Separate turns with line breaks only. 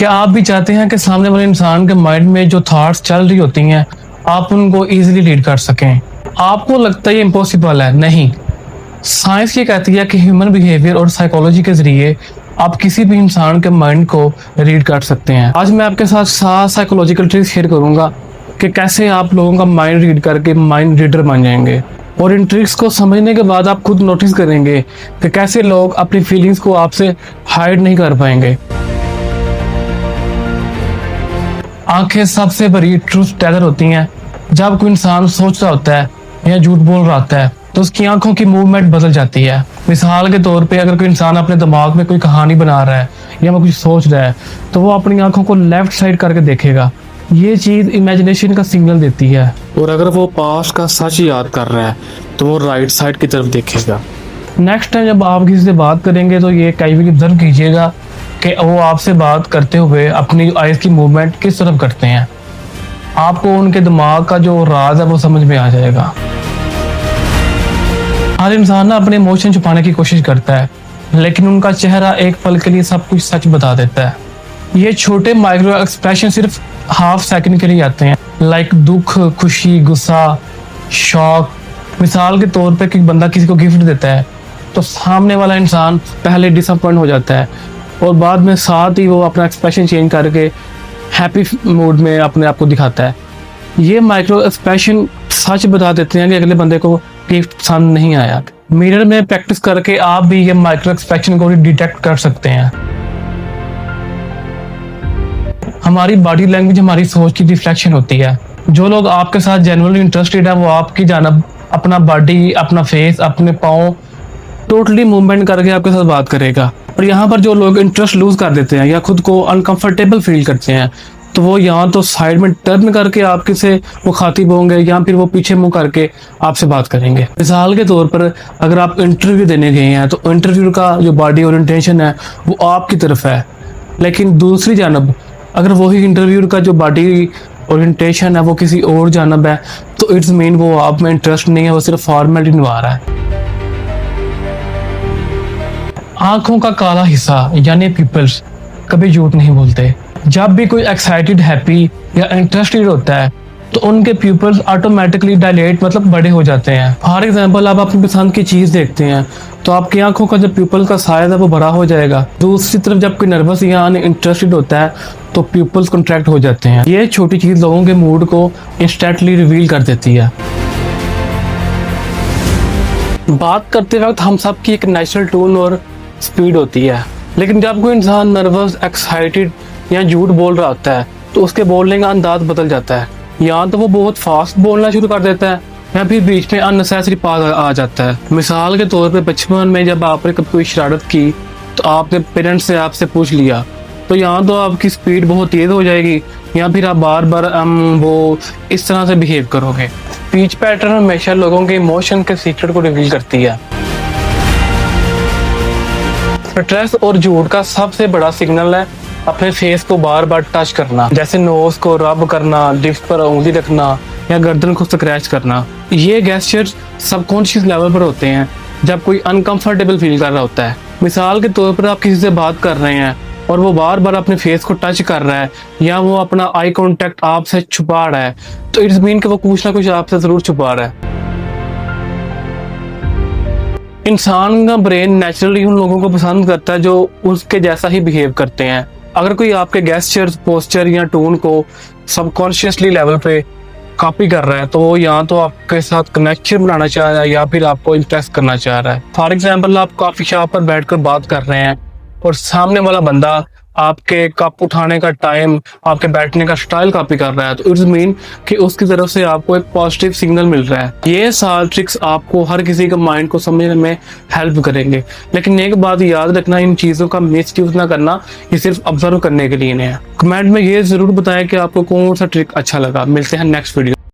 क्या आप भी चाहते हैं कि सामने वाले इंसान के माइंड में जो थॉट्स चल रही होती हैं आप उनको इजीली रीड कर सकें? आपको लगता है ये इम्पॉसिबल है? नहीं। साइंस ये कहती है कि ह्यूमन बिहेवियर और साइकोलॉजी के जरिए आप किसी भी इंसान के माइंड को रीड कर सकते हैं। आज मैं आपके साथ 7 साइकोलॉजिकल ट्रिक्स शेयर करूंगा कि कैसे आप लोगों का माइंड रीड करके माइंड रीडर बन जाएंगे। और इन ट्रिक्स को समझने के बाद आप खुद नोटिस करेंगे कि कैसे लोग अपनी फीलिंग्स को आपसे हाइड नहीं कर पाएंगे। आंखें सबसे बड़ी ट्रूथ टेलर होती हैं। जब कोई इंसान सोच रहा होता है या झूठ बोल रहा होता है तो उसकी आंखों की मूवमेंट बदल जाती है। मिसाल के तौर पे अगर कोई इंसान अपने दिमाग में कोई कहानी बना रहा है या वो कुछ सोच रहा है तो वो अपनी आंखों को लेफ्ट साइड करके देखेगा। ये चीज इमेजिनेशन का सिग्नल देती है। और अगर वो पास्ट का सच याद कर रहा है तो वो राइट साइड की तरफ देखेगा। नेक्स्ट टाइम जब आप किसी से बात करेंगे तो ये कई बार ऑब्जर्व कीजिएगा कि वो आपसे बात करते हुए अपनी आईज की मूवमेंट किस तरफ करते हैं। आपको उनके दिमाग का जो राज है वो समझ में आ जाएगा। हर इंसान ना अपने इमोशन छुपाने की कोशिश करता है लेकिन उनका चेहरा एक पल के लिए सब कुछ सच बता देता है। ये छोटे माइक्रो एक्सप्रेशन सिर्फ हाफ सेकंड के लिए आते हैं, लाइक दुख, खुशी, गुस्सा, शॉक। मिसाल के तौर पे कि बंदा किसी को गिफ्ट देता है तो सामने वाला इंसान पहले डिसअपॉइंट हो जाता है और बाद में साथ ही वो अपना एक्सप्रेशन चेंज करके हैप्पी मूड में अपने आप को दिखाता है। ये माइक्रो एक्सप्रेशन सच बता देते हैं कि अगले बंदे को गिफ्ट पसंद नहीं आया। मिरर में प्रैक्टिस करके आप भी ये माइक्रो एक्सप्रेशन को डिटेक्ट कर सकते हैं। हमारी बॉडी लैंग्वेज हमारी सोच की रिफ्लेक्शन होती है। जो लोग आपके साथ जेन्युइनली इंटरेस्टेड है वो आपकी जानब अपना बॉडी, अपना फेस, अपने पाँव टोटली मूवमेंट करके आपके साथ बात करेगा। और यहाँ पर जो लोग इंटरेस्ट लूज कर देते हैं या खुद को अनकंफर्टेबल फील करते हैं तो वो यहाँ तो साइड में टर्न करके आपके से मुखातिब होंगे या फिर वो पीछे मुंह करके आपसे बात करेंगे। मिसाल के तौर पर अगर आप इंटरव्यू देने गए हैं तो इंटरव्यू का जो बॉडी ओरिएंटेशन है वो आपकी तरफ है, लेकिन दूसरी जानब अगर वही इंटरव्यू का जो बॉडी ओरिएंटेशन है वो किसी और जानब है तो इट्स मीन वो आप में इंटरेस्ट नहीं है, वो सिर्फ फॉर्मेलिटी निभा रहा है। आंखों का काला हिस्सा यानी पिपल्स कभी झूठ नहीं बोलते। जब भी कोई एक्साइटेड, हैप्पी या इंटरेस्टेड होता है तो उनके प्यूपल्स ऑटोमेटिकली डायलेट मतलब बड़े हो जाते हैं। फॉर एग्जांपल आप अपनी पसंद की चीज देखते हैं तो आपकी आंखों का जो प्यूपल का साइज है वो बड़ा हो जाएगा। दूसरी तरफ जब कोई नर्वस या इंटरेस्टेड होता है तो प्यूपल्स कॉन्ट्रैक्ट हो जाते हैं। ये छोटी चीज लोगों के मूड को इंस्टेंटली रिवील कर देती है। बात करते वक्त हम सब की एक नेचुरल टोन और स्पीड होती है, लेकिन जब कोई इंसान नर्वस, एक्साइटेड या झूठ बोल रहा होता है तो उसके बोलने का अंदाज बदल जाता है। या तो वो बहुत फास्ट बोलना शुरू कर देता है या फिर बीच में अननेसेसरी पास आ जाता है। मिसाल के तौर पे बचपन में जब आपने कभी कोई शरारत की तो आपके पेरेंट्स से आपसे पूछ लिया तो यहाँ तो आपकी स्पीड बहुत तेज हो जाएगी या फिर आप बार बार वो इस तरह से बिहेव करोगे। स्पीच पैटर्न हमेशा लोगों के इमोशन के सीक्रेट को रिवील करती है। स्ट्रेस और झूठ का सबसे बड़ा सिग्नल है अपने फेस को बार बार टच करना, जैसे नोज को रब करना, लिप्स पर उंगली रखना या गर्दन को स्क्रैच करना। ये गेस्चर्स सबकॉन्शियस लेवल पर होते हैं जब कोई अनकंफर्टेबल फील कर रहा होता है। मिसाल के तौर पर आप किसी से बात कर रहे हैं और वो बार बार अपने फेस को टच कर रहा है या वो अपना आई कांटेक्ट आपसे छुपा रहा है तो इट्स मीन कि वो कुछ ना कुछ आपसे जरूर छुपा रहा है। इंसान का ब्रेन नेचुरली उन लोगों को पसंद करता है जो उसके जैसा ही बिहेव करते हैं। अगर कोई आपके गेस्चर, पोस्चर या टोन को सबकॉन्शियसली लेवल पे कॉपी कर रहा है तो वो या तो आपके साथ कनेक्शन बनाना चाह रहा है या फिर आपको इंप्रेस करना चाह रहा है। फॉर एग्जाम्पल आप कॉफी शॉप पर बैठकर बात कर रहे हैं और सामने वाला बंदा आपके कप उठाने का टाइम, आपके बैठने का स्टाइल कॉपी कर रहा है तो इट्स मीन कि उसकी तरफ से आपको एक पॉजिटिव सिग्नल मिल रहा है। ये सारे ट्रिक्स आपको हर किसी के माइंड को समझने में हेल्प करेंगे, लेकिन एक बात याद रखना, इन चीजों का मिसयूज ना करना। ये सिर्फ ऑब्जर्व करने के लिए है। कमेंट में ये जरूर बताएं कि आपको कौन सा ट्रिक अच्छा लगा। मिलते हैं नेक्स्ट वीडियो।